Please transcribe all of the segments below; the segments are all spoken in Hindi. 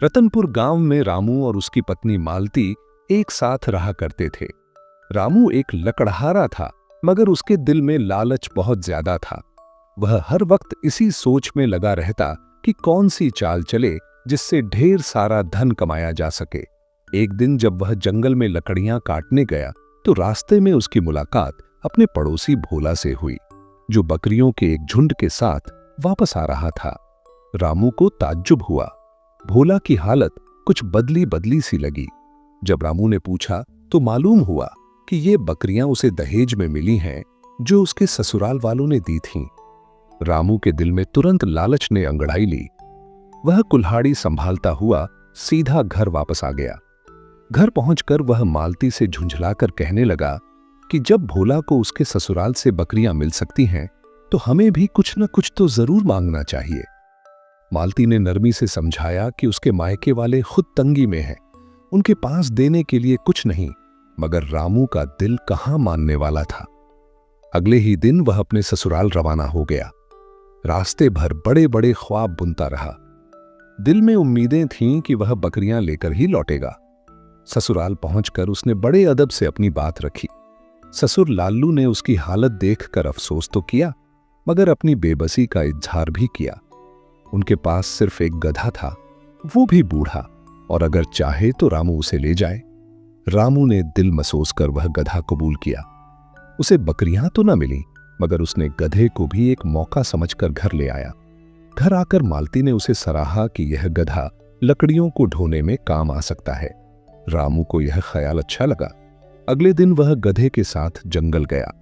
रतनपुर गांव में रामू और उसकी पत्नी मालती एक साथ रहा करते थे। रामू एक लकड़हारा था, मगर उसके दिल में लालच बहुत ज्यादा था। वह हर वक्त इसी सोच में लगा रहता कि कौन सी चाल चले जिससे ढेर सारा धन कमाया जा सके। एक दिन जब वह जंगल में लकड़ियां काटने गया तो रास्ते में उसकी मुलाकात अपने पड़ोसी भोला से हुई, जो बकरियों के एक झुंड के साथ वापस आ रहा था। रामू को ताज्जुब हुआ। भोला की हालत कुछ बदली बदली सी लगी। जब रामू ने पूछा तो मालूम हुआ कि ये बकरियां उसे दहेज में मिली हैं, जो उसके ससुराल वालों ने दी थीं। रामू के दिल में तुरंत लालच ने अंगड़ाई ली। वह कुल्हाड़ी संभालता हुआ सीधा घर वापस आ गया। घर पहुंचकर वह मालती से झुंझलाकर कहने लगा कि जब भोला को उसके ससुराल से बकरियां मिल सकती हैं, तो हमें भी कुछ न कुछ तो जरूर मांगना चाहिए। मालती ने नरमी से समझाया कि उसके मायके वाले खुद तंगी में हैं, उनके पास देने के लिए कुछ नहीं, मगर रामू का दिल कहां मानने वाला था। अगले ही दिन वह अपने ससुराल रवाना हो गया। रास्ते भर बड़े बड़े ख्वाब बुनता रहा। दिल में उम्मीदें थीं कि वह बकरियां लेकर ही लौटेगा। ससुराल पहुंचकर उसने बड़े अदब से अपनी बात रखी। ससुर लालू ने उसकी हालत देखकर अफसोस तो किया, मगर अपनी बेबसी का इजहार भी किया। उनके पास सिर्फ एक गधा था, वो भी बूढ़ा, और अगर चाहे तो रामू उसे ले जाए। रामू ने दिल मसोस कर वह गधा कबूल किया। उसे बकरियां तो न मिली, मगर उसने गधे को भी एक मौका समझकर घर ले आया। घर आकर मालती ने उसे सराहा कि यह गधा लकड़ियों को ढोने में काम आ सकता है। रामू को यह ख्याल अच्छा लगा। अगले दिन वह गधे के साथ जंगल गया।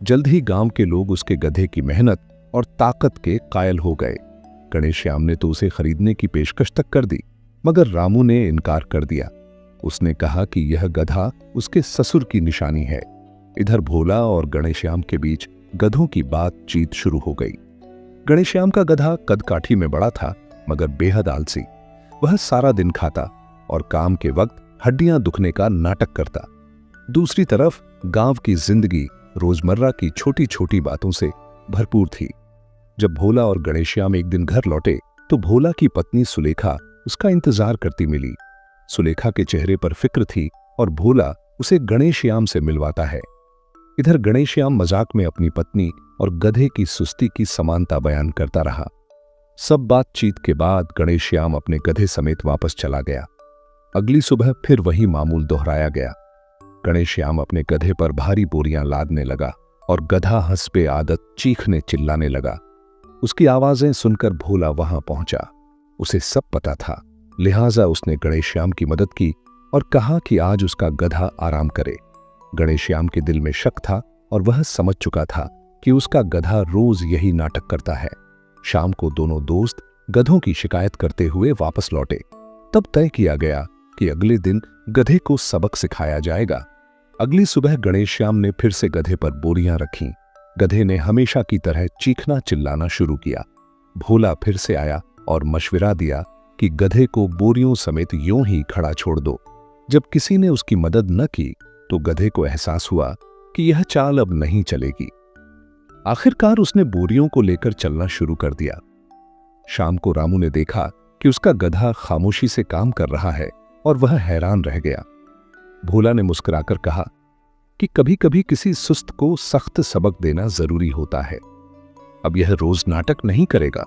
जल्द ही गांव के लोग उसके गधे की मेहनत और ताकत के कायल हो गए। गणेश्याम ने तो उसे खरीदने की पेशकश तक कर दी, मगर रामू ने इनकार कर दिया। उसने कहा कि यह गधा उसके ससुर की निशानी है। इधर भोला और गणेश्याम के बीच गधों की बातचीत शुरू हो गई। गणेश्याम का गधा कद काठी में बड़ा था, मगर बेहद आलसी। वह सारा दिन खाता और काम के वक्त हड्डियां दुखने का नाटक करता। दूसरी तरफ गांव की जिंदगी रोजमर्रा की छोटी छोटी बातों से भरपूर थी। जब भोला और गणेश्याम एक दिन घर लौटे तो भोला की पत्नी सुलेखा उसका इंतजार करती मिली। सुलेखा के चेहरे पर फिक्र थी और भोला उसे गणेश्याम से मिलवाता है। इधर गणेश्याम मजाक में अपनी पत्नी और गधे की सुस्ती की समानता बयान करता रहा। सब बातचीत के बाद गणेश्याम अपने गधे समेत वापस चला गया। अगली सुबह फिर वही मामूल दोहराया गया। गणेश्याम अपने गधे पर भारी बोरियां लादने लगा और गधा हंसपे आदत चीखने चिल्लाने लगा। उसकी आवाजें सुनकर भोला वहां पहुंचा। उसे सब पता था, लिहाजा उसने गणेश्याम की मदद की और कहा कि आज उसका गधा आराम करे। गणेश्याम के दिल में शक था और वह समझ चुका था कि उसका गधा रोज यही नाटक करता है। शाम को दोनों दोस्त गधों की शिकायत करते हुए वापस लौटे। तब तय किया गया कि अगले दिन गधे को सबक सिखाया जाएगा। अगली सुबह गणेश्याम ने फिर से गधे पर बोरियां रखीं। गधे ने हमेशा की तरह चीखना चिल्लाना शुरू किया। भोला फिर से आया और मशविरा दिया कि गधे को बोरियों समेत यूं ही खड़ा छोड़ दो। जब किसी ने उसकी मदद न की तो गधे को एहसास हुआ कि यह चाल अब नहीं चलेगी। आखिरकार उसने बोरियों को लेकर चलना शुरू कर दिया। शाम को रामू ने देखा कि उसका गधा खामोशी से काम कर रहा है और वह हैरान रह गया। भोला ने मुस्कुराकर कहा कि कभी कभी किसी सुस्त को सख्त सबक देना जरूरी होता है। अब यह रोज नाटक नहीं करेगा।